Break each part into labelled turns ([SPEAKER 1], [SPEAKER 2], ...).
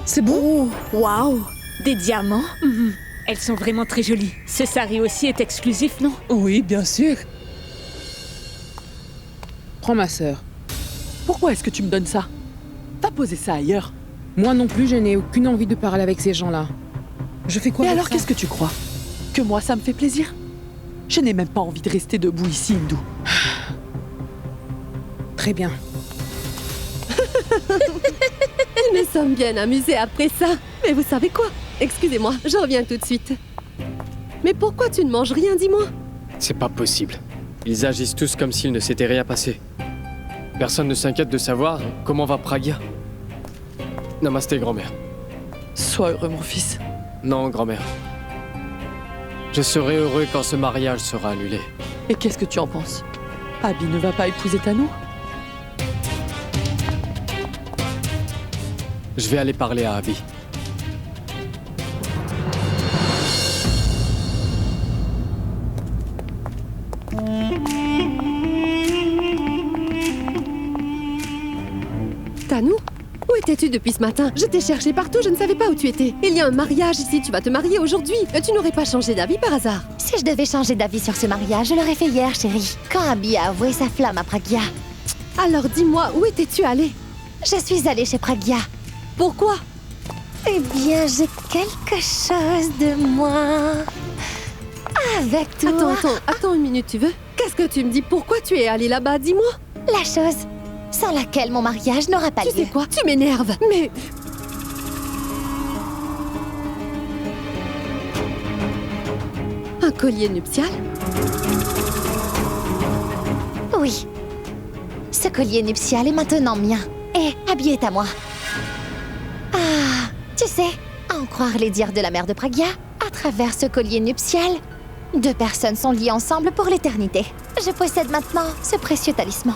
[SPEAKER 1] C'est beau.
[SPEAKER 2] Oh, waouh! Des diamants? Elles sont vraiment très jolies. Ce sari aussi est exclusif, non?
[SPEAKER 1] Oui, bien sûr. Prends ma sœur.
[SPEAKER 3] Pourquoi est-ce que tu me donnes ça? Va poser ça ailleurs.
[SPEAKER 1] Moi non plus, je n'ai aucune envie de parler avec ces gens-là. Je fais quoi
[SPEAKER 3] Et
[SPEAKER 1] avec
[SPEAKER 3] alors,
[SPEAKER 1] ça?
[SPEAKER 3] qu'est-ce que tu crois? Que moi, ça me fait plaisir? Je n'ai même pas envie de rester debout ici, Hindou.
[SPEAKER 1] Très bien.
[SPEAKER 4] Nous nous sommes bien amusés après ça. Mais vous savez quoi? Excusez-moi, je reviens tout de suite. Mais pourquoi tu ne manges rien, dis-moi?
[SPEAKER 5] C'est pas possible. Ils agissent tous comme s'il ne s'était rien passé. Personne ne s'inquiète de savoir comment va Pragya. Namasté, grand-mère.
[SPEAKER 3] Sois heureux, mon fils.
[SPEAKER 5] Non, grand-mère. Je serai heureux quand ce mariage sera annulé.
[SPEAKER 3] Et qu'est-ce que tu en penses? Abby ne va pas épouser Tanu?
[SPEAKER 5] Je vais aller parler à Abby.
[SPEAKER 4] Tanu? Où étais-tu depuis ce matin? Je t'ai cherché partout, je ne savais pas où tu étais. Il y a un mariage ici, tu vas te marier aujourd'hui. Tu n'aurais pas changé d'avis par hasard?
[SPEAKER 6] Si je devais changer d'avis sur ce mariage, je l'aurais fait hier, chérie. Quand Abby a avoué sa flamme à Pragya.
[SPEAKER 4] Alors dis-moi, où étais-tu allée?
[SPEAKER 6] Je suis allée chez Pragya.
[SPEAKER 4] Pourquoi?
[SPEAKER 6] Eh bien, j'ai quelque chose de moi. Avec toi.
[SPEAKER 4] Attends une minute, tu veux? Qu'est-ce que tu me dis? Pourquoi tu es allée là-bas? Dis-moi.
[SPEAKER 6] La chose sans laquelle mon mariage n'aura pas lieu.
[SPEAKER 4] Tu sais quoi? Tu m'énerves. Mais... Un collier nuptial?
[SPEAKER 6] Oui. Ce collier nuptial est maintenant mien. Et Abby est à moi. Ah, tu sais, à en croire les dires de la mère de Pragya, à travers ce collier nuptial, deux personnes sont liées ensemble pour l'éternité. Je possède maintenant ce précieux talisman.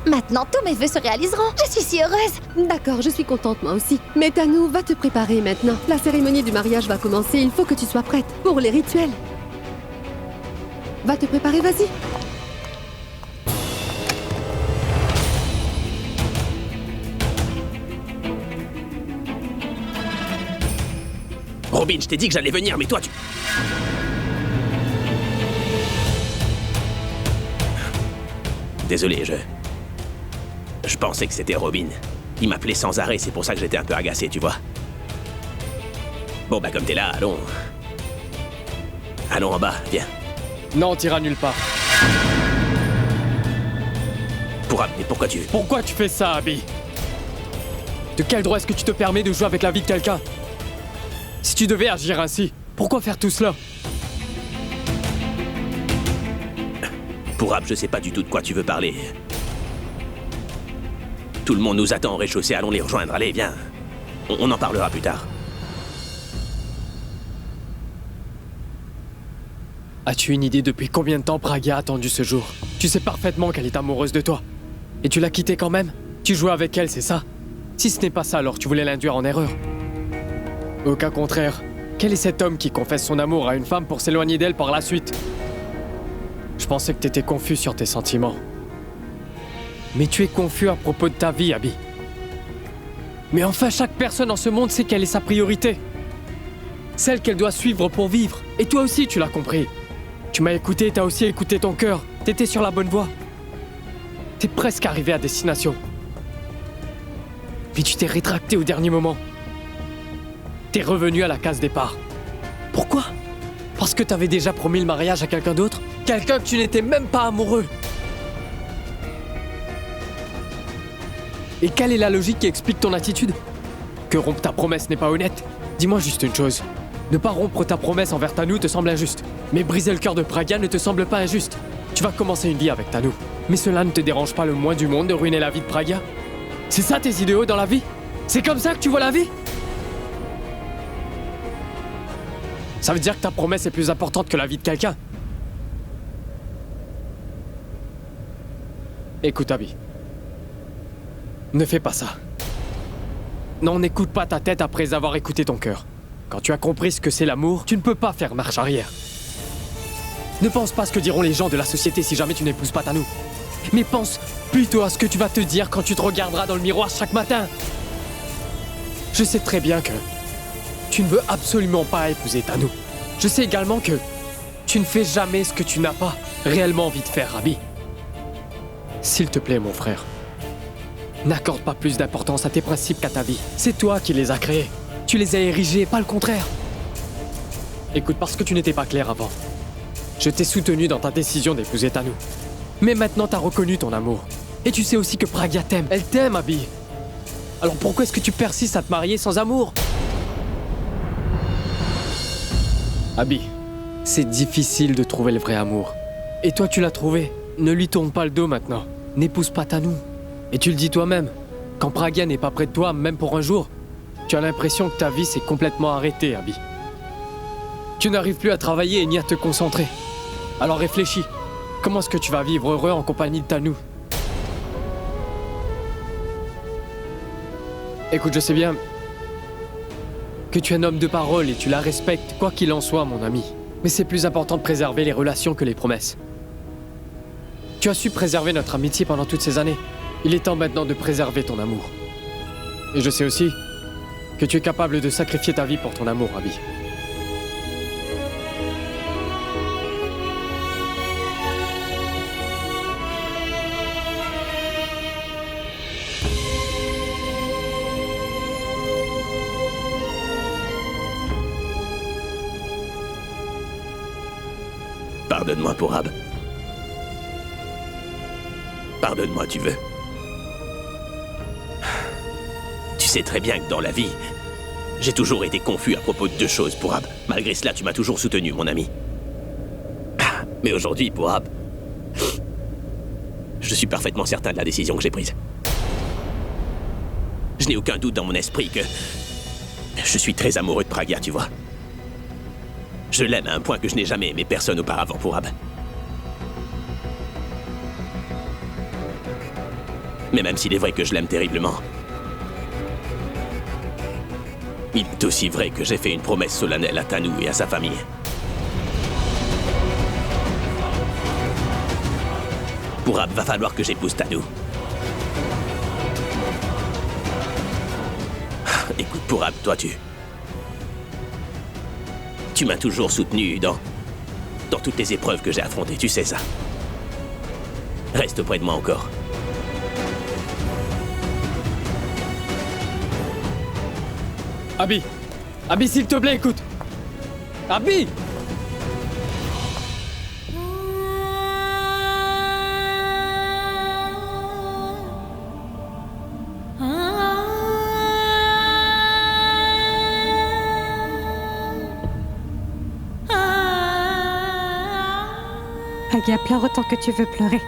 [SPEAKER 6] Maintenant, tous mes vœux se réaliseront. Je suis si heureuse.
[SPEAKER 4] D'accord, je suis contente moi aussi. Mais Tanu, va te préparer maintenant. La cérémonie du mariage va commencer, il faut que tu sois prête pour les rituels. Va te préparer, vas-y.
[SPEAKER 7] Robin, je t'ai dit que j'allais venir, mais toi, tu... Désolé, je pensais que c'était Robin. Il m'appelait sans arrêt, c'est pour ça que j'étais un peu agacé, tu vois. Bon, bah comme t'es là, allons... Allons en bas, viens.
[SPEAKER 5] Non, t'iras nulle part.
[SPEAKER 7] Mais pourquoi tu...
[SPEAKER 5] Pourquoi tu fais ça, Abby? De quel droit est-ce que tu te permets de jouer avec la vie de quelqu'un? Si tu devais agir ainsi, pourquoi faire tout cela?
[SPEAKER 7] Pourab, je sais pas du tout de quoi tu veux parler. Tout le monde nous attend au rez-de-chaussée, allons les rejoindre, allez, viens. On en parlera plus tard.
[SPEAKER 5] As-tu une idée depuis combien de temps Pragya a attendu ce jour? Tu sais parfaitement qu'elle est amoureuse de toi. Et tu l'as quittée quand même? Tu jouais avec elle, c'est ça? Si ce n'est pas ça, alors tu voulais l'induire en erreur. Au cas contraire, quel est cet homme qui confesse son amour à une femme pour s'éloigner d'elle par la suite? Je pensais que t'étais confus sur tes sentiments. Mais tu es confus à propos de ta vie, Abby. Mais enfin, chaque personne en ce monde sait quelle est sa priorité. Celle qu'elle doit suivre pour vivre. Et toi aussi, tu l'as compris. Tu m'as écouté, t'as aussi écouté ton cœur. T'étais sur la bonne voie. T'es presque arrivé à destination. Puis tu t'es rétracté au dernier moment. T'es revenu à la case départ. Pourquoi? Parce que t'avais déjà promis le mariage à quelqu'un d'autre? Quelqu'un que tu n'étais même pas amoureux. Et quelle est la logique qui explique ton attitude? Que rompre ta promesse n'est pas honnête? Dis-moi juste une chose. Ne pas rompre ta promesse envers Tanu te semble injuste. Mais briser le cœur de Pragya ne te semble pas injuste. Tu vas commencer une vie avec Tanu. Mais cela ne te dérange pas le moins du monde de ruiner la vie de Pragya? C'est ça tes idéaux dans la vie? C'est comme ça que tu vois la vie? Ça veut dire que ta promesse est plus importante que la vie de quelqu'un? Écoute, Abby. Ne fais pas ça. Non, n'écoute pas ta tête après avoir écouté ton cœur. Quand tu as compris ce que c'est l'amour, tu ne peux pas faire marche arrière. Ne pense pas à ce que diront les gens de la société si jamais tu n'épouses pas Tanu. Mais pense plutôt à ce que tu vas te dire quand tu te regarderas dans le miroir chaque matin. Je Je sais très bien que tu ne veux absolument pas épouser Tanou. Je sais également que tu ne fais jamais ce que tu n'as pas réellement envie de faire, Abby. S'il te plaît, mon frère, n'accorde pas plus d'importance à tes principes qu'à ta vie. C'est toi qui les as créés. Tu les as érigés, pas le contraire. Écoute, parce que tu n'étais pas clair avant. Je t'ai soutenu dans ta décision d'épouser Tanou. Mais maintenant, t'as reconnu ton amour. Et tu sais aussi que Pragya t'aime. Elle t'aime, Abby. Alors pourquoi est-ce que tu persistes à te marier sans amour? Abby, c'est difficile de trouver le vrai amour. Et toi, tu l'as trouvé. Ne lui tourne pas le dos maintenant. N'épouse pas Tanou. Et tu le dis toi-même. Quand Pragya n'est pas près de toi, même pour un jour, tu as l'impression que ta vie s'est complètement arrêtée, Abby. Tu n'arrives plus à travailler ni à te concentrer. Alors réfléchis. Comment est-ce que tu vas vivre heureux en compagnie de Tanou? Écoute, je sais bien que tu es un homme de parole et tu la respectes, quoi qu'il en soit, mon ami. Mais c'est plus important de préserver les relations que les promesses. Tu as su préserver notre amitié pendant toutes ces années. Il est temps maintenant de préserver ton amour. Et je sais aussi que tu es capable de sacrifier ta vie pour ton amour, Abby.
[SPEAKER 7] Pardonne-moi, Purab. Pardonne-moi, tu veux. Tu sais très bien que dans la vie, j'ai toujours été confus à propos de deux choses, Purab. Malgré cela, tu m'as toujours soutenu, mon ami. Mais aujourd'hui, Purab, je suis parfaitement certain de la décision que j'ai prise. Je n'ai aucun doute dans mon esprit que je suis très amoureux de Pragya, tu vois. Je l'aime à un point que je n'ai jamais aimé personne auparavant, Purab. Mais même s'il est vrai que je l'aime terriblement, il est aussi vrai que j'ai fait une promesse solennelle à Tanou et à sa famille. Purab, va falloir que j'épouse Tanou. Écoute, Purab, toi, tu m'as toujours soutenu dans toutes les épreuves que j'ai affrontées, tu sais ça. Reste auprès de moi encore.
[SPEAKER 5] Abby! Abby, s'il te plaît, écoute! Abby!
[SPEAKER 8] Pragya, pleure autant que tu veux pleurer.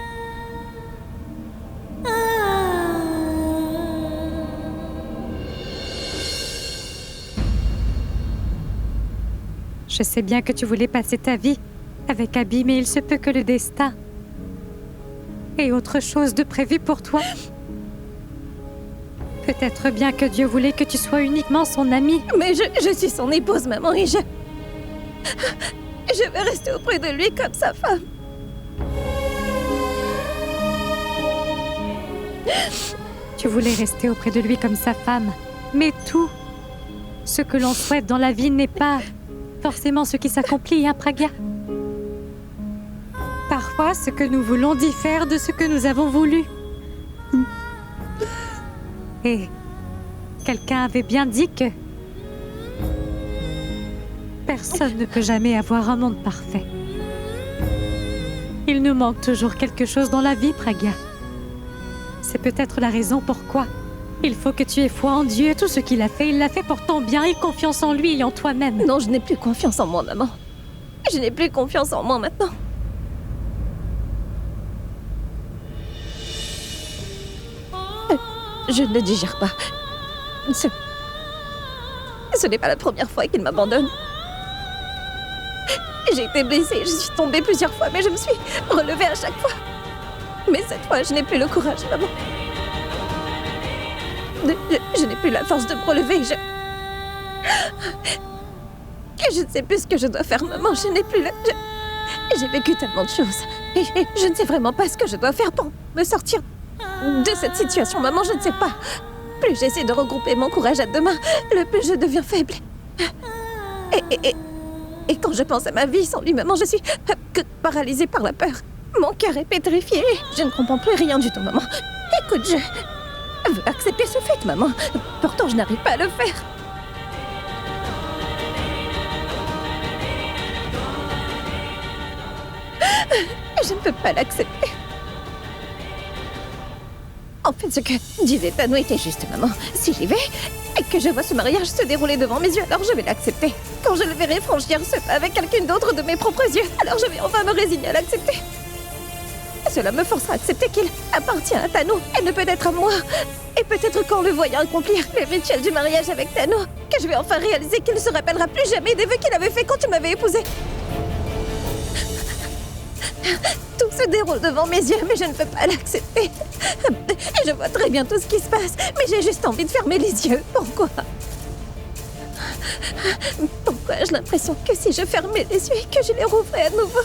[SPEAKER 8] Je sais bien que tu voulais passer ta vie avec Abby, mais il se peut que le destin ait autre chose de prévu pour toi. Peut-être bien que Dieu voulait que tu sois uniquement son amie.
[SPEAKER 9] Mais je suis son épouse, maman, et je vais rester auprès de lui comme sa femme.
[SPEAKER 8] Tu voulais rester auprès de lui comme sa femme, mais tout ce que l'on souhaite dans la vie n'est pas forcément ce qui s'accomplit, hein, Pragya? Parfois, ce que nous voulons diffère de ce que nous avons voulu. Et quelqu'un avait bien dit que personne ne peut jamais avoir un monde parfait. Il nous manque toujours quelque chose dans la vie, Pragya. C'est peut-être la raison pourquoi il faut que tu aies foi en Dieu. Tout ce qu'il a fait, il l'a fait pour ton bien. Aie confiance en lui et en toi-même.
[SPEAKER 9] Non, je n'ai plus confiance en moi, maman. Je n'ai plus confiance en moi maintenant. Je ne digère pas. Ce n'est pas la première fois qu'il m'abandonne. J'ai été blessée, je suis tombée plusieurs fois, mais je me suis relevée à chaque fois. Mais cette fois, je n'ai plus le courage, maman. Je n'ai plus la force de me relever. Je ne sais plus ce que je dois faire, maman. Je n'ai plus la... J'ai vécu tellement de choses. Et je ne sais vraiment pas ce que je dois faire pour me sortir de cette situation, maman. Je ne sais pas. plus j'essaie de regrouper mon courage à deux mains, le plus je deviens faible. Et quand je pense à ma vie sans lui, maman, je suis que paralysée par la peur. Mon cœur est pétrifié. Je ne comprends plus rien du tout, maman. Écoute, je veux accepter ce fait, maman. Pourtant, je n'arrive pas à le faire. Je ne peux pas l'accepter. En fait, ce que disait Tano était juste, maman. Si j'y vais, et que je vois ce mariage se dérouler devant mes yeux, alors je vais l'accepter. Quand je le verrai franchir ce pas avec quelqu'un d'autre de mes propres yeux, alors je vais enfin me résigner à l'accepter. Cela me forcera à accepter qu'il appartient à Tano et ne peut être à moi. Et peut-être qu'en le voyant accomplir le rituel du mariage avec Tano, que je vais enfin réaliser qu'il ne se rappellera plus jamais des vœux qu'il avait fait quand tu m'avais épousée. Tout se déroule devant mes yeux, mais je ne peux pas l'accepter. Et je vois très bien tout ce qui se passe, mais j'ai juste envie de fermer les yeux. Pourquoi ai-je l'impression que si je fermais les yeux et que je les rouvrais à nouveau,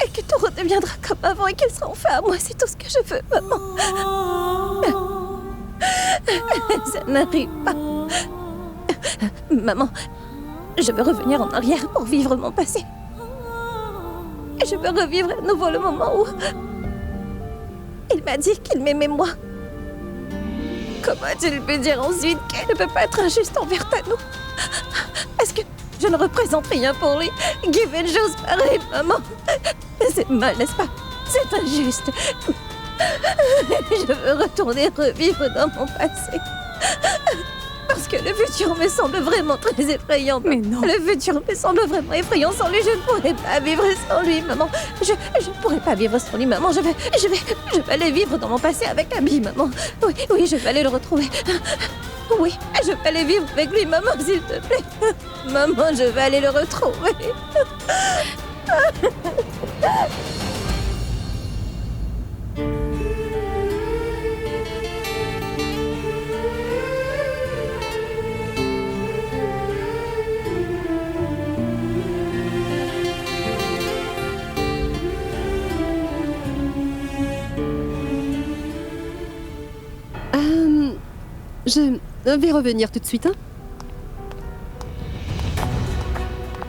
[SPEAKER 9] et que tout redeviendra comme avant et qu'il sera enfin à moi, c'est tout ce que je veux, maman. Ça n'arrive pas. Maman, je veux revenir en arrière pour vivre mon passé. Et je veux revivre à nouveau le moment où il m'a dit qu'il m'aimait moi. Comment a-t-il pu dire ensuite qu'elle ne peut pas être injuste envers Tano? Est-ce que je ne représente rien pour lui? Give une chose pareille, maman. C'est mal, n'est-ce pas? C'est injuste. Je veux retourner revivre dans mon passé. Parce que le futur me semble vraiment très effrayant.
[SPEAKER 1] Mais non.
[SPEAKER 9] Le futur me semble vraiment effrayant. Sans lui, je ne pourrais pas vivre sans lui, maman. Je ne pourrais pas vivre sans lui, maman. Je vais aller vivre dans mon passé avec Abby, maman. Oui, je vais aller le retrouver. Oui, je vais aller vivre avec lui, maman, s'il te plaît. Maman, je vais aller le retrouver.
[SPEAKER 4] Je vais revenir tout de suite, hein.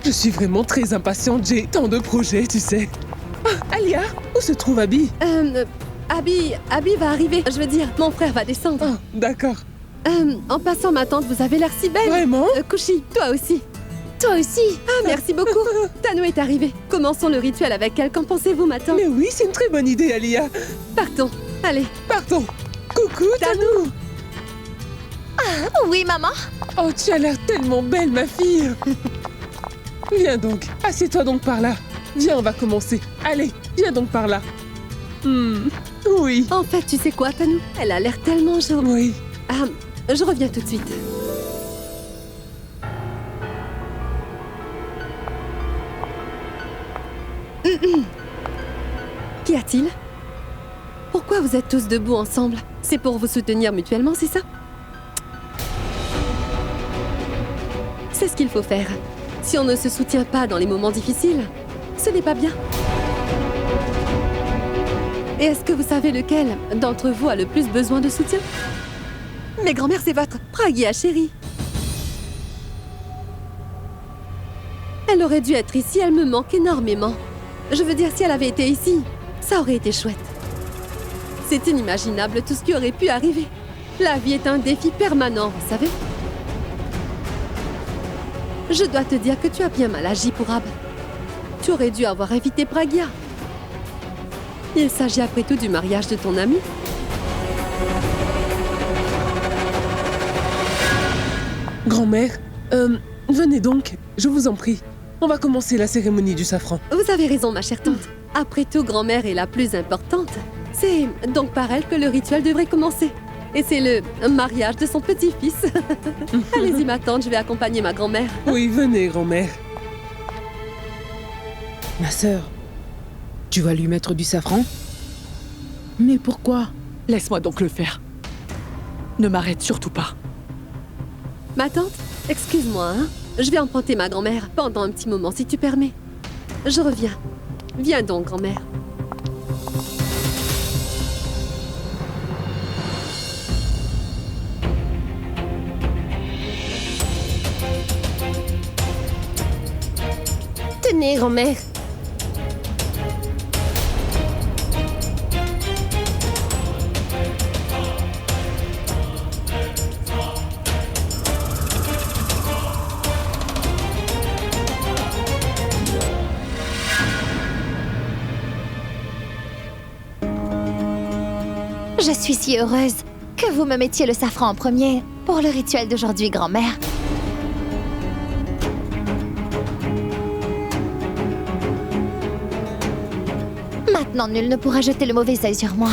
[SPEAKER 10] Je suis vraiment très impatiente, j'ai tant de projets, tu sais. Ah, Alia, où se trouve Abby?
[SPEAKER 4] Abby va arriver. Je veux dire, mon frère va descendre.
[SPEAKER 10] Ah, d'accord.
[SPEAKER 4] En passant, ma tante, vous avez l'air si belle.
[SPEAKER 10] Vraiment?
[SPEAKER 4] Kushi, toi aussi.
[SPEAKER 6] Toi aussi.
[SPEAKER 4] Ah, merci beaucoup. Tano est arrivée. Commençons le rituel avec elle. Qu'en pensez-vous, ma tante?
[SPEAKER 10] Mais oui, c'est une très bonne idée, Alia.
[SPEAKER 4] Partons. Allez.
[SPEAKER 10] Partons. Coucou, Tano.
[SPEAKER 6] Oui, maman.
[SPEAKER 10] Oh, tu as l'air tellement belle, ma fille. Viens donc, assieds-toi donc par là. Viens, on va commencer. Allez, viens donc par là. Oui.
[SPEAKER 4] En fait, tu sais quoi, Tano? Elle a l'air tellement jolie.
[SPEAKER 10] Oui.
[SPEAKER 4] Ah, je reviens tout de suite. Qu'y a-t-il? Pourquoi vous êtes tous debout ensemble? C'est pour vous soutenir mutuellement, c'est ça? C'est ce qu'il faut faire. Si on ne se soutient pas dans les moments difficiles, ce n'est pas bien. Et est-ce que vous savez lequel d'entre vous a le plus besoin de soutien? Mais grand-mère, c'est votre Pragya chérie. Elle aurait dû être ici, elle me manque énormément. Je veux dire, si elle avait été ici, ça aurait été chouette. C'est inimaginable tout ce qui aurait pu arriver. La vie est un défi permanent, vous savez. Je dois te dire que tu as bien mal agi pour Ab. Tu aurais dû avoir évité Pragya. Il s'agit après tout du mariage de ton ami.
[SPEAKER 10] Grand-mère, venez donc, je vous en prie. On va commencer la cérémonie du safran.
[SPEAKER 4] Vous avez raison, ma chère tante. Après tout, grand-mère est la plus importante. C'est donc par elle que le rituel devrait commencer. Et c'est le mariage de son petit-fils. Allez-y, ma tante, je vais accompagner ma grand-mère.
[SPEAKER 10] Oui, venez, grand-mère.
[SPEAKER 1] Ma sœur, tu vas lui mettre du safran? Mais pourquoi?
[SPEAKER 3] Laisse-moi donc le faire. Ne m'arrête surtout pas.
[SPEAKER 4] Ma tante, excuse-moi, hein. Je vais emprunter ma grand-mère pendant un petit moment, si tu permets. Je reviens. Viens donc, grand-mère. Venez, grand-mère.
[SPEAKER 6] Je suis si heureuse que vous me mettiez le safran en premier pour le rituel d'aujourd'hui, grand-mère. Maintenant, nul ne pourra jeter le mauvais œil sur moi.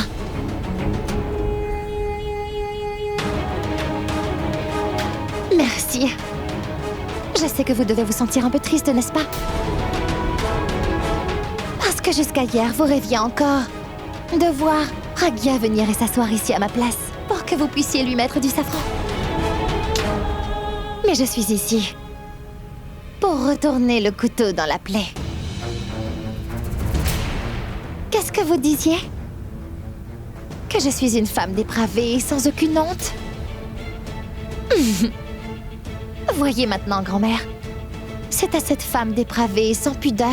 [SPEAKER 6] Merci. Je sais que vous devez vous sentir un peu triste, n'est-ce pas? Parce que jusqu'à hier, vous rêviez encore de voir Pragya venir et s'asseoir ici à ma place pour que vous puissiez lui mettre du safran. Mais je suis ici pour retourner le couteau dans la plaie. Qu'est-ce que vous disiez? Que je suis une femme dépravée sans aucune honte? Voyez maintenant, grand-mère. C'est à cette femme dépravée sans pudeur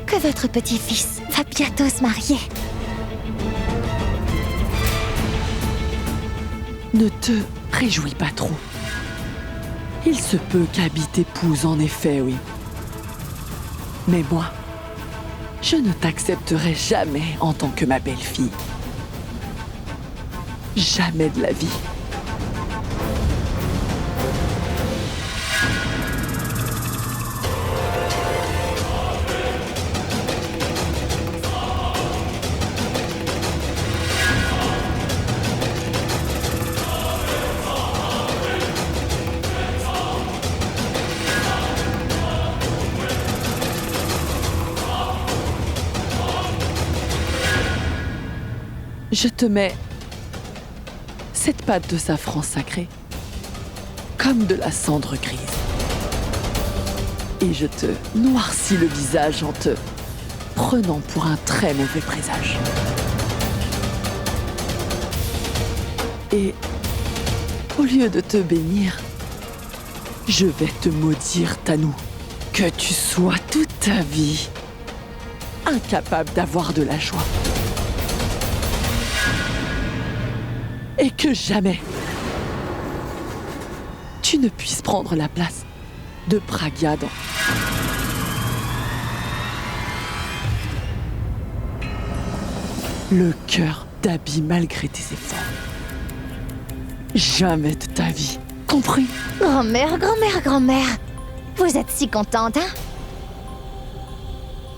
[SPEAKER 6] que votre petit-fils va bientôt se marier.
[SPEAKER 3] Ne te réjouis pas trop. Il se peut qu'Abby t'épouse, en effet, oui. Mais moi, je ne t'accepterai jamais en tant que ma belle-fille. Jamais de la vie. Je te mets cette pâte de safran sacré comme de la cendre grise. Et je te noircis le visage en te prenant pour un très mauvais présage. Et au lieu de te bénir, je vais te maudire, Tanou. Que tu sois toute ta vie incapable d'avoir de la joie. Et que jamais tu ne puisses prendre la place de Pragya dans le cœur d'Abby malgré tes efforts. Jamais de ta vie, compris?
[SPEAKER 6] Grand-mère, grand-mère, grand-mère. Vous êtes si contente, hein?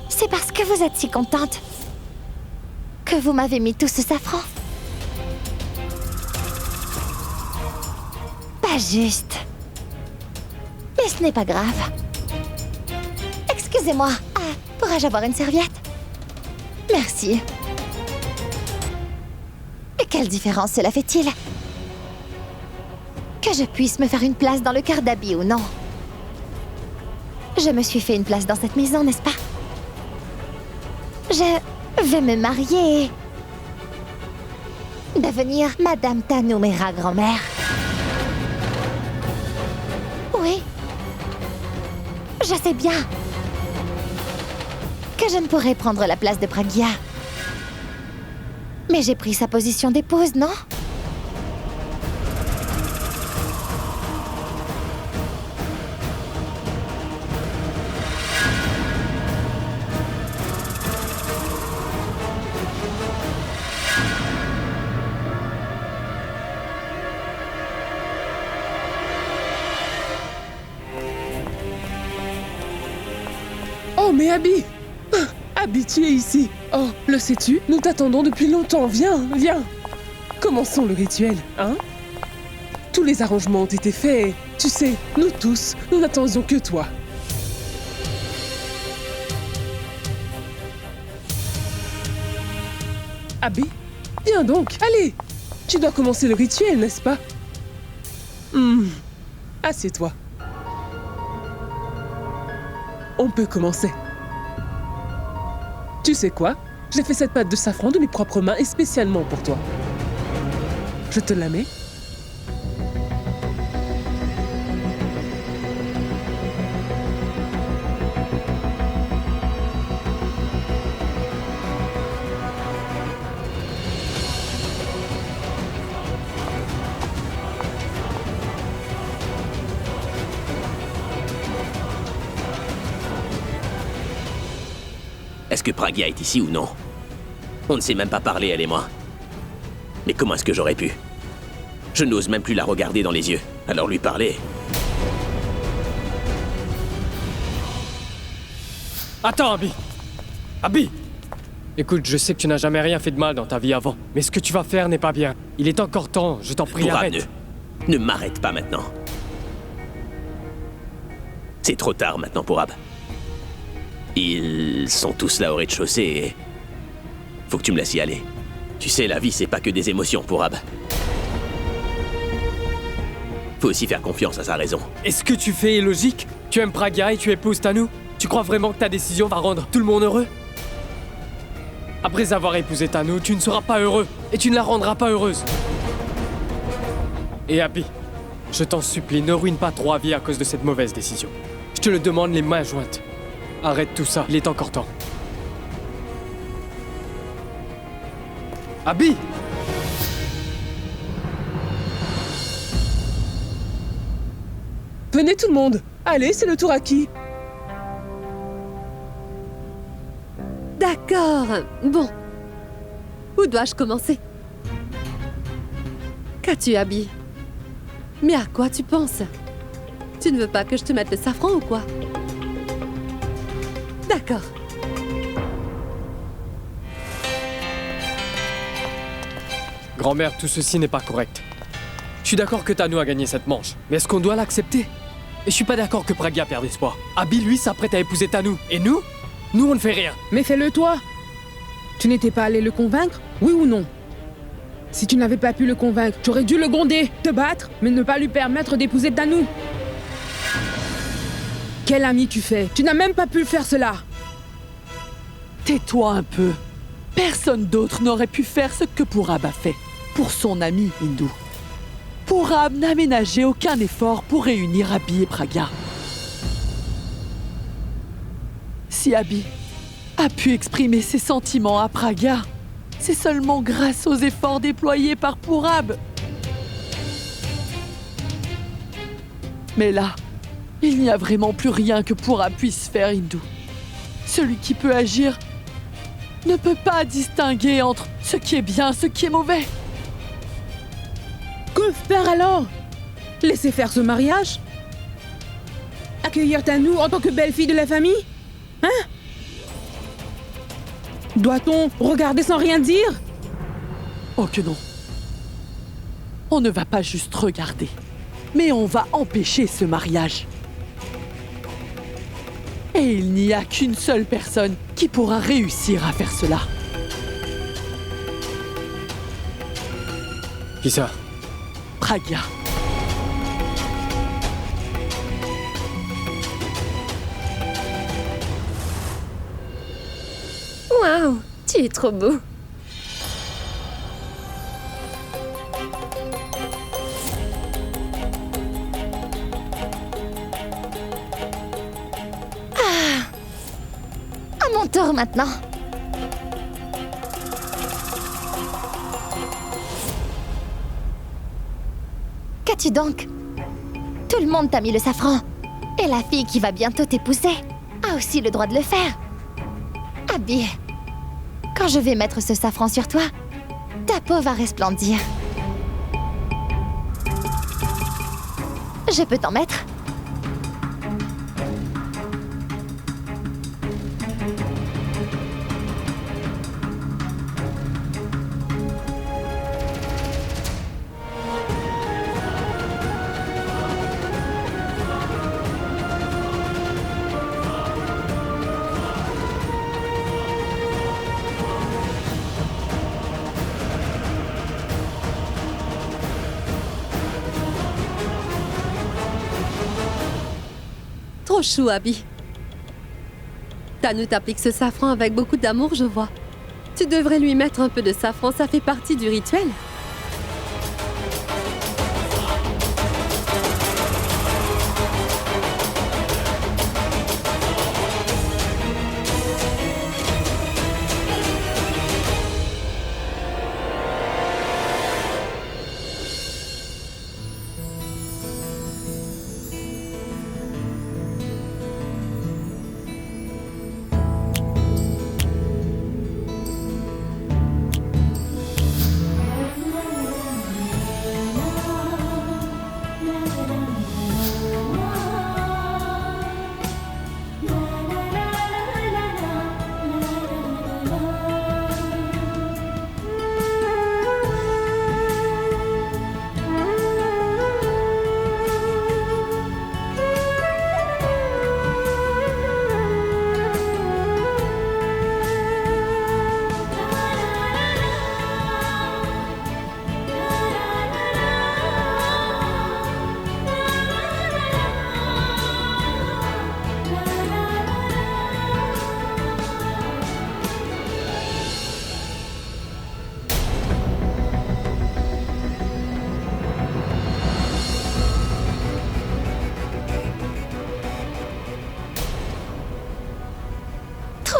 [SPEAKER 6] C'est parce que vous êtes si contente que vous m'avez mis tout ce safran. Pas juste. Mais ce n'est pas grave. Excusez-moi. Pourrais-je avoir une serviette? Merci. Mais quelle différence cela fait-il? Que je puisse me faire une place dans le cœur d'Abby ou non? Je me suis fait une place dans cette maison, n'est-ce pas? Je vais me marier et devenir Madame Tanumera, grand-mère. Oui. Je sais bien que je ne pourrai prendre la place de Pragya. Mais j'ai pris sa position d'épouse, non?
[SPEAKER 10] Oh, mais Abby! Abby, tu es ici! Oh, le sais-tu? Nous t'attendons depuis longtemps. Viens, viens! Commençons le rituel, hein? Tous les arrangements ont été faits. Tu sais, nous tous, nous n'attendions que toi. Abby, viens donc, allez! Tu dois commencer le rituel, n'est-ce pas? Assieds-toi. On peut commencer. Tu sais quoi? J'ai fait cette pâte de safran de mes propres mains et spécialement pour toi. Je te la mets.
[SPEAKER 7] Est-ce que Pragya est ici ou non? On ne s'est même pas parlé, elle et moi. Mais comment est-ce que j'aurais pu? Je n'ose même plus la regarder dans les yeux. Alors lui parler...
[SPEAKER 5] Attends, Abby! Abby! Écoute, je sais que tu n'as jamais rien fait de mal dans ta vie avant, mais ce que tu vas faire n'est pas bien. Il est encore temps, je t'en prie,
[SPEAKER 7] Pourra,
[SPEAKER 5] arrête.
[SPEAKER 7] ne m'arrête pas maintenant. C'est trop tard maintenant pour Ab. Ils sont tous là au rez-de-chaussée et... Faut que tu me laisses y aller. Tu sais, la vie, c'est pas que des émotions pour Ab. Faut aussi faire confiance à sa raison.
[SPEAKER 5] Et ce que tu fais est logique? Tu aimes Pragya et tu épouses Tanu? Tu crois vraiment que ta décision va rendre tout le monde heureux? Après avoir épousé Tanu, tu ne seras pas heureux et tu ne la rendras pas heureuse. Et Abby, je t'en supplie, ne ruine pas 3 vies à cause de cette mauvaise décision. Je te le demande les mains jointes. Arrête tout ça, il est encore temps. Abby!
[SPEAKER 10] Venez tout le monde. Allez, c'est le tour à qui?
[SPEAKER 4] D'accord. Bon. Où dois-je commencer? Qu'as-tu, Abby? Mais à quoi tu penses? Tu ne veux pas que je te mette le safran ou quoi? D'accord.
[SPEAKER 5] Grand-mère, tout ceci n'est pas correct. Je suis d'accord que Tanu a gagné cette manche, mais est-ce qu'on doit l'accepter? Et je suis pas d'accord que Pragya perde espoir. Abby, lui, s'apprête à épouser Tanu. Et nous? Nous, on ne fait rien.
[SPEAKER 1] Mais fais-le toi. Tu n'étais pas allé le convaincre, oui ou non? Si tu n'avais pas pu le convaincre, tu aurais dû le gronder, te battre, mais ne pas lui permettre d'épouser Tanu. Quel ami tu fais? Tu n'as même pas pu faire cela.
[SPEAKER 3] Tais-toi un peu. Personne d'autre n'aurait pu faire ce que Purab a fait pour son ami hindou. Purab n'a ménagé aucun effort pour réunir Abby et Pragya. Si Abby a pu exprimer ses sentiments à Pragya, c'est seulement grâce aux efforts déployés par Purab. Mais là, il n'y a vraiment plus rien que Purab puisse faire, hindou. Celui qui peut agir ne peut pas distinguer entre ce qui est bien et ce qui est mauvais.
[SPEAKER 1] Que faire alors? Laisser faire ce mariage? Accueillir Tanu en tant que belle-fille de la famille? Hein? Doit-on regarder sans rien dire?
[SPEAKER 3] Oh que non. On ne va pas juste regarder, mais on va empêcher ce mariage. Et il n'y a qu'une seule personne qui pourra réussir à faire cela.
[SPEAKER 5] Qui ça?
[SPEAKER 3] Pragya.
[SPEAKER 9] Waouh, tu es trop beau.
[SPEAKER 6] À mon tour maintenant. Qu'as-tu donc? Tout le monde t'a mis le safran. Et la fille qui va bientôt t'épouser a aussi le droit de le faire. Abby, quand je vais mettre ce safran sur toi, ta peau va resplendir. Je peux t'en mettre?
[SPEAKER 4] Trop chou, Abby. Tanu t'applique ce safran avec beaucoup d'amour, je vois. Tu devrais lui mettre un peu de safran, ça fait partie du rituel.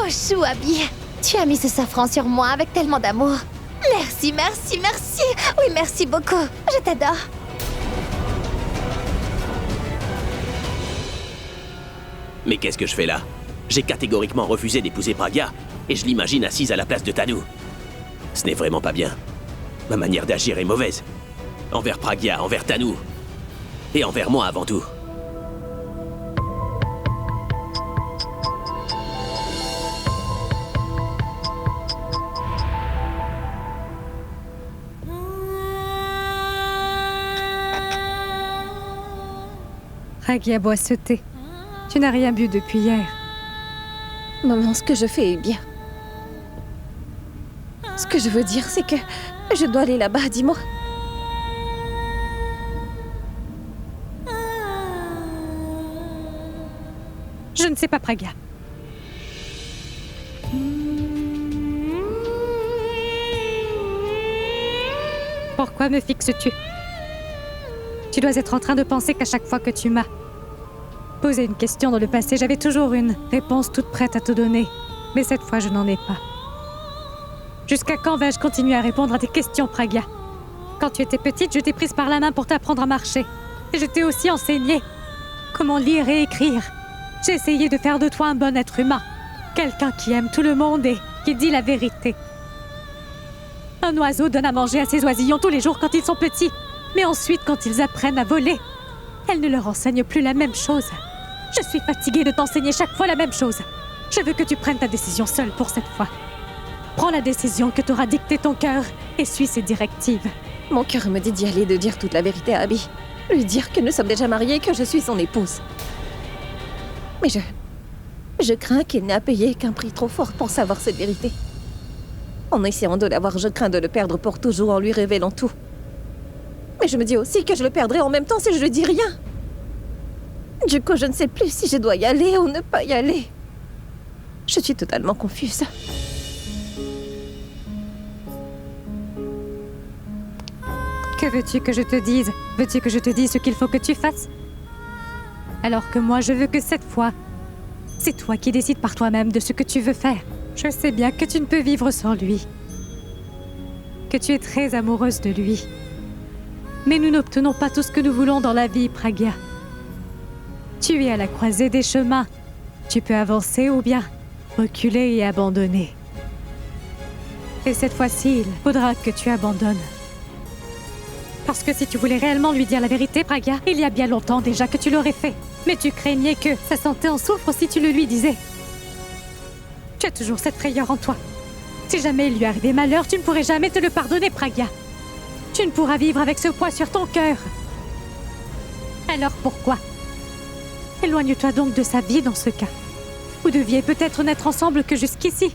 [SPEAKER 6] chou, Abby. Tu as mis ce safran sur moi avec tellement d'amour. Merci, merci, merci. Oui, merci beaucoup. Je t'adore.
[SPEAKER 7] Mais qu'est-ce que je fais là? J'ai catégoriquement refusé d'épouser Pragya, et je l'imagine assise à la place de Tanu. Ce n'est vraiment pas bien. Ma manière d'agir est mauvaise. Envers Pragya, envers Tanu. Et envers moi avant tout.
[SPEAKER 8] Pragya boit ce thé. Tu n'as rien bu depuis hier.
[SPEAKER 9] Maman, ce que je fais est bien. Ce que je veux dire, c'est que je dois aller là-bas, dis-moi.
[SPEAKER 8] Je ne sais pas, Pragya. Pourquoi me fixes-tu? Tu dois être en train de penser qu'à chaque fois que tu m'as posé une question dans le passé, j'avais toujours une réponse toute prête à te donner. Mais cette fois, je n'en ai pas. Jusqu'à quand vais-je continuer à répondre à tes questions, Pragya? Quand tu étais petite, je t'ai prise par la main pour t'apprendre à marcher. Et je t'ai aussi enseigné comment lire et écrire. J'ai essayé de faire de toi un bon être humain. Quelqu'un qui aime tout le monde et qui dit la vérité. Un oiseau donne à manger à ses oisillons tous les jours quand ils sont petits. Mais ensuite, quand ils apprennent à voler, elle ne leur enseigne plus la même chose. Je suis fatiguée de t'enseigner chaque fois la même chose. Je veux que tu prennes ta décision seule pour cette fois. Prends la décision que t'aura dictée ton cœur et suis ses directives.
[SPEAKER 9] Mon cœur me dit d'y aller, de dire toute la vérité à Abby. Lui dire que nous sommes déjà mariés et que je suis son épouse. Mais je crains qu'il n'ait à payer qu'un prix trop fort pour savoir cette vérité. En essayant de l'avoir, je crains de le perdre pour toujours en lui révélant tout. Mais je me dis aussi que je le perdrai en même temps si je lui dis rien. Du coup, je ne sais plus si je dois y aller ou ne pas y aller. Je suis totalement confuse.
[SPEAKER 8] Que veux-tu que je te dise? Veux-tu que je te dise ce qu'il faut que tu fasses? Alors que moi, je veux que cette fois, c'est toi qui décides par toi-même de ce que tu veux faire. Je sais bien que tu ne peux vivre sans lui. Que tu es très amoureuse de lui. Mais nous n'obtenons pas tout ce que nous voulons dans la vie, Pragya. Tu es à la croisée des chemins. Tu peux avancer ou bien reculer et abandonner. Et cette fois-ci, il faudra que tu abandonnes. Parce que si tu voulais réellement lui dire la vérité, Pragya, il y a bien longtemps déjà que tu l'aurais fait. Mais tu craignais que sa santé en souffre si tu le lui disais. Tu as toujours cette frayeur en toi. Si jamais il lui arrivait malheur, tu ne pourrais jamais te le pardonner, Pragya. Tu ne pourras vivre avec ce poids sur ton cœur. Alors pourquoi? Éloigne-toi donc de sa vie dans ce cas. Vous deviez peut-être n'être ensemble que jusqu'ici.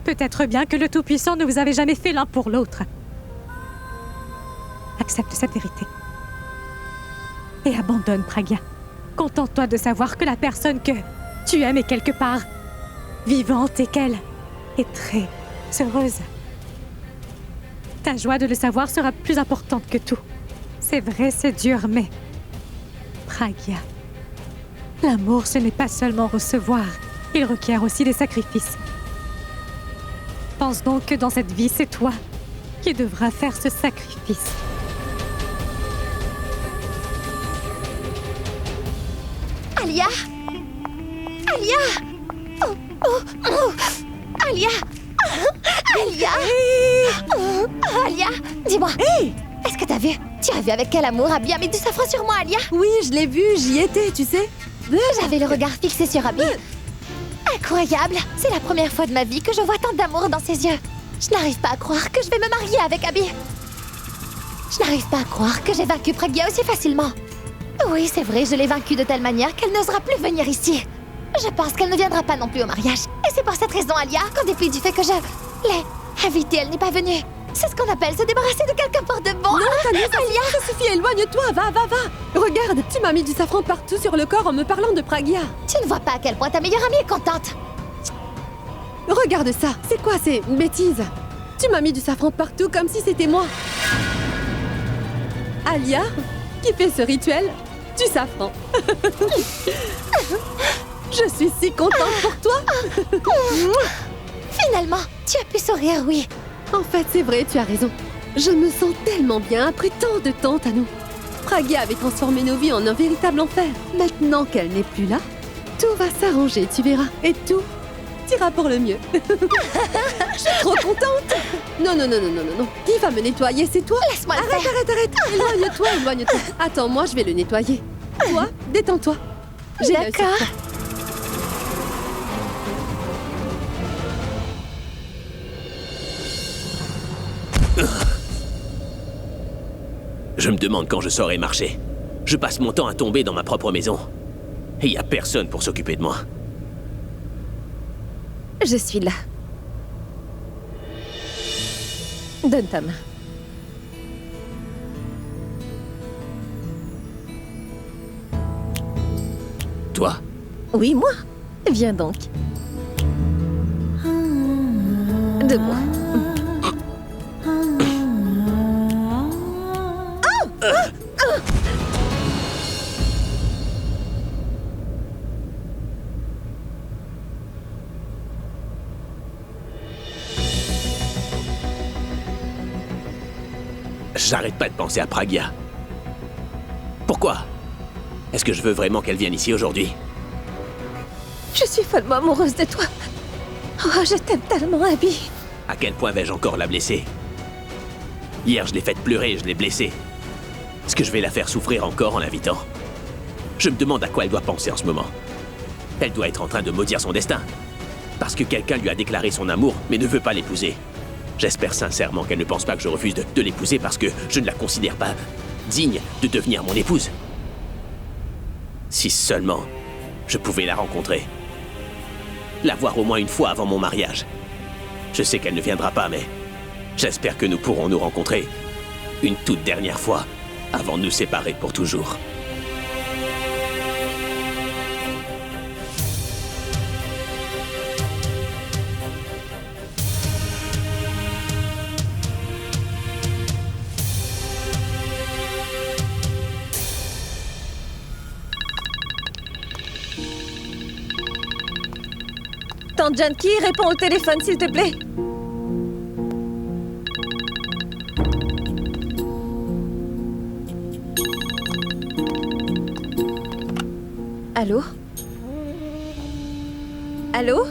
[SPEAKER 8] Peut-être bien que le Tout-Puissant ne vous avait jamais fait l'un pour l'autre. Accepte cette vérité. Et abandonne, Pragya. Contente-toi de savoir que la personne que tu aimes est quelque part vivante et qu'elle est très heureuse. Ta joie de le savoir sera plus importante que tout. C'est vrai, c'est dur, mais... Pragya, l'amour, ce n'est pas seulement recevoir. Il requiert aussi des sacrifices. Pense donc que dans cette vie, c'est toi qui devras faire ce sacrifice.
[SPEAKER 6] Alia! Alia! Oh, oh, oh. Alia! Alia! Oh, Alia, dis-moi, est-ce que t'as vu? Tu as vu avec quel amour Abby a mis du safran sur moi, Alia?
[SPEAKER 4] Oui, je l'ai vu, j'y étais, tu sais.
[SPEAKER 6] J'avais le regard fixé sur Abby. Incroyable! C'est la première fois de ma vie que je vois tant d'amour dans ses yeux. Je n'arrive pas à croire que je vais me marier avec Abby. Je n'arrive pas à croire que j'ai vaincu Pragya aussi facilement. Oui, c'est vrai, je l'ai vaincue de telle manière qu'elle n'osera plus venir ici. Je pense qu'elle ne viendra pas non plus au mariage. Et c'est pour cette raison, Alia, qu'en dépit du fait que je l'ai invitée, elle n'est pas venue. C'est ce qu'on appelle se débarrasser de quelqu'un pour de bon.
[SPEAKER 4] Non, Tania, ça suffit, éloigne-toi, va. Regarde, tu m'as mis du safran partout sur le corps en me parlant de Pragya.
[SPEAKER 6] Tu ne vois pas à quel point ta meilleure amie est contente.
[SPEAKER 4] Regarde ça, c'est quoi ces bêtises? Tu m'as mis du safran partout comme si c'était moi. Alia, qui fait ce rituel du safran. Je suis si contente pour toi.
[SPEAKER 6] Finalement, tu as pu sourire, oui.
[SPEAKER 4] En fait, c'est vrai, tu as raison. Je me sens tellement bien après tant de temps, Tanou. Pragya avait transformé nos vies en un véritable enfer. Maintenant qu'elle n'est plus là, tout va s'arranger, tu verras. Et tout ira pour le mieux. Je suis trop contente. Non. Qui va me nettoyer? C'est toi?
[SPEAKER 6] Laisse-moi le faire.
[SPEAKER 4] Arrête. Éloigne-toi. Attends, moi, je vais le nettoyer. Toi, détends-toi. J'ai l'œil sur
[SPEAKER 6] D'accord.
[SPEAKER 4] toi.
[SPEAKER 7] Je me demande quand je saurai marcher. Je passe mon temps à tomber dans ma propre maison. Et y a personne pour s'occuper de moi.
[SPEAKER 9] Je suis là. Donne ta main.
[SPEAKER 7] Toi?
[SPEAKER 9] Oui, moi. Viens donc. Debout.
[SPEAKER 7] J'arrête pas de penser à Pragya. Pourquoi? Est-ce que je veux vraiment qu'elle vienne ici aujourd'hui?
[SPEAKER 9] Je suis follement amoureuse de toi. Oh, je t'aime tellement, Abby.
[SPEAKER 7] À quel point vais-je encore la blesser? Hier, je l'ai faite pleurer et je l'ai blessée. Est-ce que je vais la faire souffrir encore en l'invitant? Je me demande à quoi elle doit penser en ce moment. Elle doit être en train de maudire son destin. Parce que quelqu'un lui a déclaré son amour, mais ne veut pas l'épouser. J'espère sincèrement qu'elle ne pense pas que je refuse de l'épouser parce que je ne la considère pas digne de devenir mon épouse. Si seulement je pouvais la rencontrer. La voir au moins une fois avant mon mariage. Je sais qu'elle ne viendra pas, mais j'espère que nous pourrons nous rencontrer une toute dernière fois avant de nous séparer pour toujours.
[SPEAKER 9] Tante Janki, réponds au téléphone, s'il te plaît. Allô? Allô?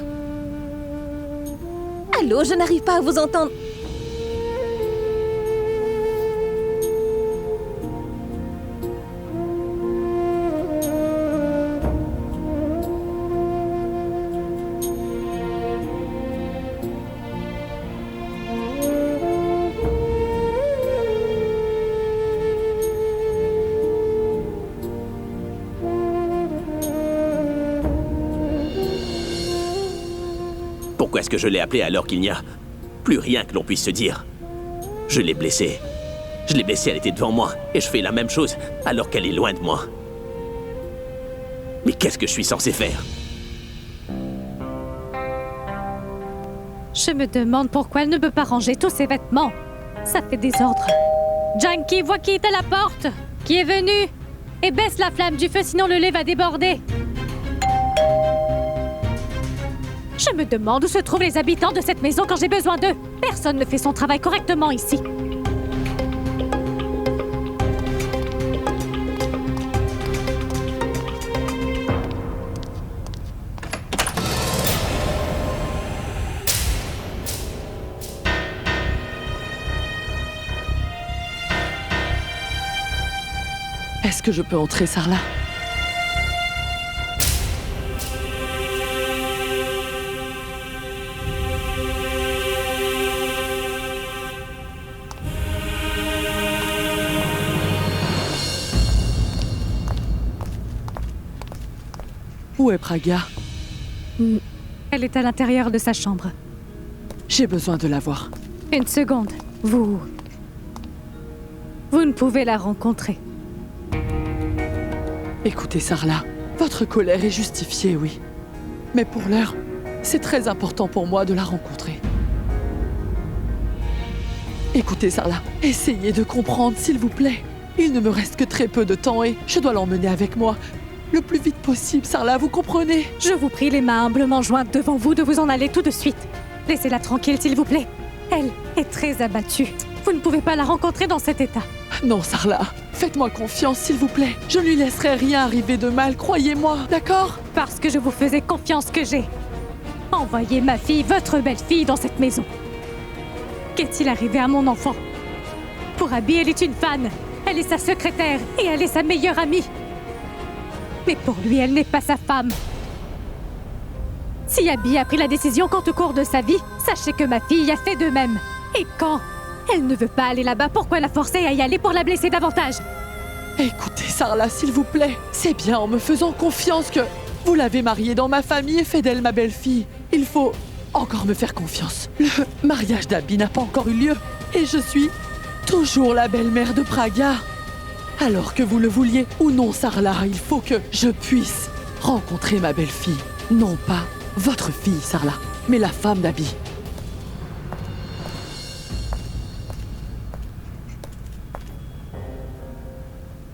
[SPEAKER 9] Allô, je n'arrive pas à vous entendre.
[SPEAKER 7] Pourquoi est-ce que je l'ai appelée alors qu'il n'y a plus rien que l'on puisse se dire? Je l'ai blessée. Je l'ai blessée, elle était devant moi, et je fais la même chose alors qu'elle est loin de moi. Mais qu'est-ce que je suis censé faire?
[SPEAKER 8] Je me demande pourquoi elle ne peut pas ranger tous ses vêtements. Ça fait désordre. Janki, vois qui est à la porte. Qui est venu? Et baisse la flamme du feu, sinon le lait va déborder. Je me demande où se trouvent les habitants de cette maison quand j'ai besoin d'eux. Personne ne fait son travail correctement ici.
[SPEAKER 3] Est-ce que je peux entrer, Sarla? Où est Pragya?
[SPEAKER 8] Elle est à l'intérieur de sa chambre.
[SPEAKER 3] J'ai besoin de la voir.
[SPEAKER 8] Une seconde. Vous ne pouvez la rencontrer.
[SPEAKER 3] Écoutez, Sarla, votre colère est justifiée, oui. Mais pour l'heure, c'est très important pour moi de la rencontrer. Écoutez, Sarla, essayez de comprendre, s'il vous plaît. Il ne me reste que très peu de temps et je dois l'emmener avec moi. Le plus vite possible, Sarla, vous comprenez?
[SPEAKER 8] Je vous prie, les mains humblement jointes devant vous, de vous en aller tout de suite. Laissez-la tranquille, s'il vous plaît. Elle est très abattue. Vous ne pouvez pas la rencontrer dans cet état.
[SPEAKER 3] Non, Sarla, faites-moi confiance, s'il vous plaît. Je ne lui laisserai rien arriver de mal, croyez-moi, d'accord?
[SPEAKER 8] Parce que je vous faisais confiance que j'ai. Envoyez ma fille, votre belle-fille, dans cette maison. Qu'est-il arrivé à mon enfant? Pour Abby, elle est une fan. Elle est sa secrétaire et elle est sa meilleure amie. Mais pour lui, elle n'est pas sa femme. Si Abby a pris la décision quant au cours de sa vie, sachez que ma fille a fait de même. Et quand elle ne veut pas aller là-bas, pourquoi la forcer à y aller pour la blesser davantage?
[SPEAKER 3] Écoutez, Sarla, s'il vous plaît. C'est bien en me faisant confiance que vous l'avez mariée dans ma famille et fait d'elle ma belle-fille. Il faut encore me faire confiance. Le mariage d'Abby n'a pas encore eu lieu. Et je suis toujours la belle-mère de Praga. Alors que vous le vouliez ou non, Sarla, il faut que je puisse rencontrer ma belle-fille. Non pas votre fille, Sarla, mais la femme d'Abby.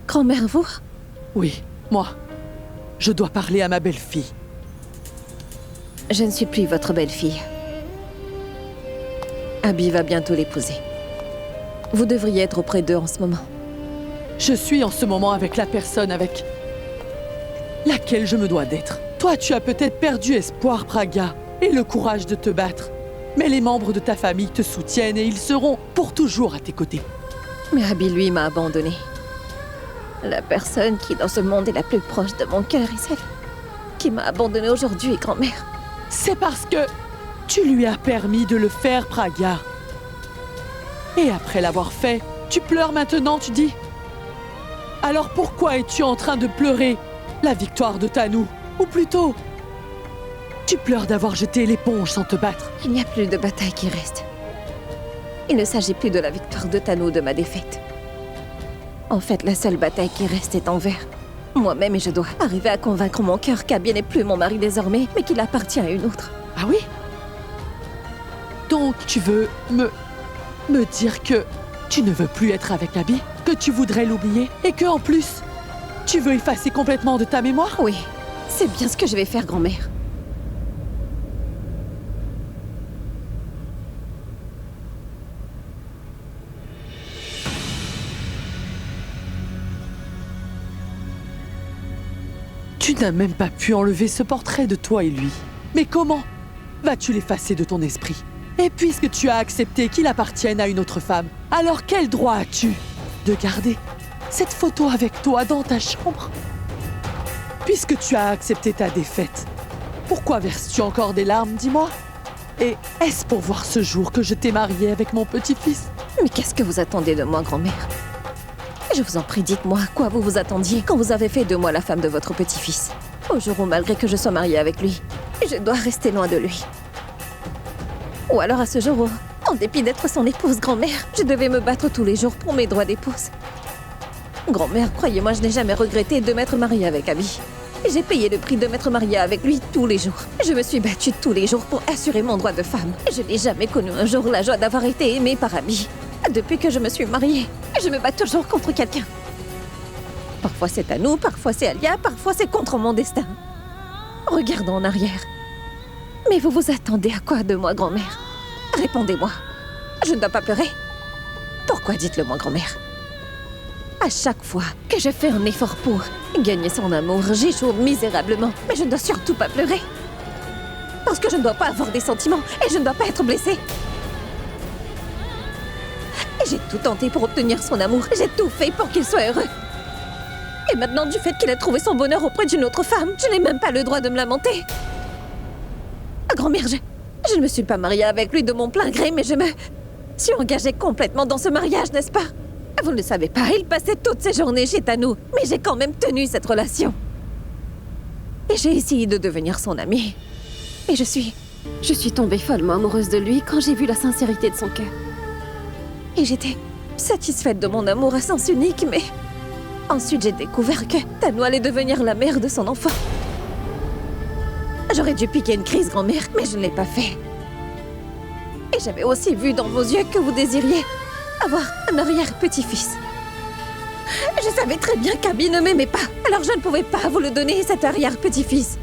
[SPEAKER 9] Grand-mère, vous?
[SPEAKER 3] Oui, moi. Je dois parler à ma belle-fille.
[SPEAKER 9] Je ne suis plus votre belle-fille. Abby va bientôt l'épouser. Vous devriez être auprès d'eux en ce moment.
[SPEAKER 3] Je suis en ce moment avec la personne avec laquelle je me dois d'être. Toi, tu as peut-être perdu espoir, Praga, et le courage de te battre. Mais les membres de ta famille te soutiennent et ils seront pour toujours à tes côtés.
[SPEAKER 9] Mais Abby, lui, m'a abandonnée. La personne qui, dans ce monde, est la plus proche de mon cœur est celle qui m'a abandonnée aujourd'hui, grand-mère.
[SPEAKER 3] C'est parce que tu lui as permis de le faire, Praga. Et après l'avoir fait, tu pleures maintenant, tu dis? Alors pourquoi es-tu en train de pleurer la victoire de Tanu? Ou plutôt, tu pleures d'avoir jeté l'éponge sans te battre.
[SPEAKER 9] Il n'y a plus de bataille qui reste. Il ne s'agit plus de la victoire de Tanu ou de ma défaite. En fait, la seule bataille qui reste est envers moi-même et je dois arriver à convaincre mon cœur qu'Abby n'est plus mon mari désormais, mais qu'il appartient à une autre.
[SPEAKER 3] Ah oui? Donc tu veux me dire que tu ne veux plus être avec Abby? Que tu voudrais l'oublier? Et que en plus, tu veux effacer complètement de ta mémoire?
[SPEAKER 9] Oui, c'est bien ce que je vais faire, grand-mère.
[SPEAKER 3] Tu n'as même pas pu enlever ce portrait de toi et lui. Mais comment vas-tu l'effacer de ton esprit? Et puisque tu as accepté qu'il appartienne à une autre femme, alors quel droit as-tu de garder cette photo avec toi dans ta chambre? Puisque tu as accepté ta défaite, pourquoi verses-tu encore des larmes, dis-moi? Et est-ce pour voir ce jour que je t'ai mariée avec mon petit-fils?
[SPEAKER 9] Mais qu'est-ce que vous attendez de moi, grand-mère? Je vous en prie, dites-moi à quoi vous vous attendiez quand vous avez fait de moi la femme de votre petit-fils. Au jour où, malgré que je sois mariée avec lui, je dois rester loin de lui. Ou alors à ce jour où, en dépit d'être son épouse, grand-mère, je devais me battre tous les jours pour mes droits d'épouse. Grand-mère, croyez-moi, je n'ai jamais regretté de m'être mariée avec Abby. J'ai payé le prix de m'être mariée avec lui tous les jours. Je me suis battue tous les jours pour assurer mon droit de femme. Je n'ai jamais connu un jour la joie d'avoir été aimée par Abby. Depuis que je me suis mariée, je me bats toujours contre quelqu'un. Parfois c'est à nous, parfois c'est Alia, parfois c'est contre mon destin. Regardons en arrière. Mais vous vous attendez à quoi de moi, grand-mère? Répondez-moi. Je ne dois pas pleurer. Pourquoi dites-le-moi, grand-mère? À chaque fois que je fais un effort pour gagner son amour, j'échoue misérablement. Mais je ne dois surtout pas pleurer. Parce que je ne dois pas avoir des sentiments et je ne dois pas être blessée. J'ai tout tenté pour obtenir son amour. J'ai tout fait pour qu'il soit heureux. Et maintenant, du fait qu'il a trouvé son bonheur auprès d'une autre femme, je n'ai même pas le droit de me lamenter. Grand-mère, je ne me suis pas mariée avec lui de mon plein gré, mais je me suis engagée complètement dans ce mariage, n'est-ce pas? Vous ne le savez pas, il passait toutes ses journées chez Tanu, mais j'ai quand même tenu cette relation. Et j'ai essayé de devenir son amie. Et je suis tombée follement amoureuse de lui quand j'ai vu la sincérité de son cœur. Et j'étais satisfaite de mon amour à sens unique, mais ensuite j'ai découvert que Tanu allait devenir la mère de son enfant. J'aurais dû piquer une crise, grand-mère, mais je ne l'ai pas fait. Et j'avais aussi vu dans vos yeux que vous désiriez avoir un arrière-petit-fils. Je savais très bien qu'Abby ne m'aimait pas, alors je ne pouvais pas vous le donner, cet arrière-petit-fils.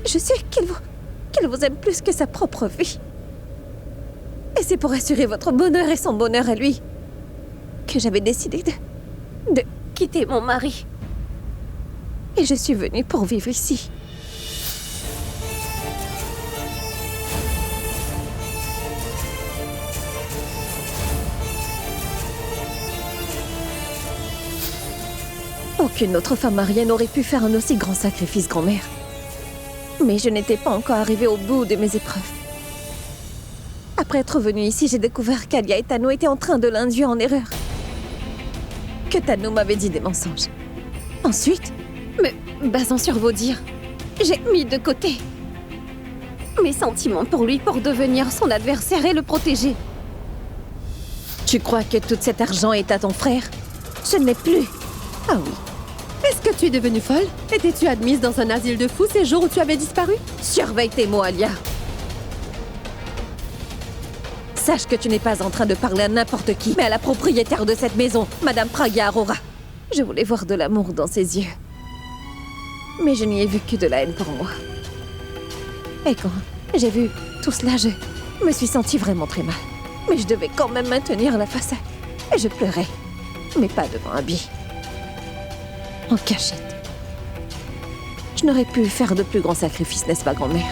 [SPEAKER 9] Je sais qu'il vous aime plus que sa propre vie. Et c'est pour assurer votre bonheur et son bonheur à lui que j'avais décidé de quitter mon mari. Et je suis venue pour vivre ici. Aucune autre femme mariée n'aurait pu faire un aussi grand sacrifice, grand-mère. Mais je n'étais pas encore arrivée au bout de mes épreuves. Après être venue ici, j'ai découvert qu'Alia et Tano étaient en train de l'induire en erreur. Que Tano m'avait dit des mensonges. Ensuite, me basant sur vos dires, j'ai mis de côté mes sentiments pour lui pour devenir son adversaire et le protéger. Tu crois que tout cet argent est à ton frère? Je ne l'ai plus.
[SPEAKER 4] Ah oui. Est-ce que tu es devenue folle? Étais-tu admise dans un asile de fous ces jours où tu avais disparu?
[SPEAKER 9] Surveille tes mots, Alia. Sache que tu n'es pas en train de parler à n'importe qui, mais à la propriétaire de cette maison, Madame Pragya Aurora. Je voulais voir de l'amour dans ses yeux. Mais je n'y ai vu que de la haine pour moi. Et quand j'ai vu tout cela, je me suis sentie vraiment très mal. Mais je devais quand même maintenir la façade. Et je pleurais. Mais pas devant Abby. En cachette. Je n'aurais pu faire de plus grands sacrifices, n'est-ce pas, grand-mère?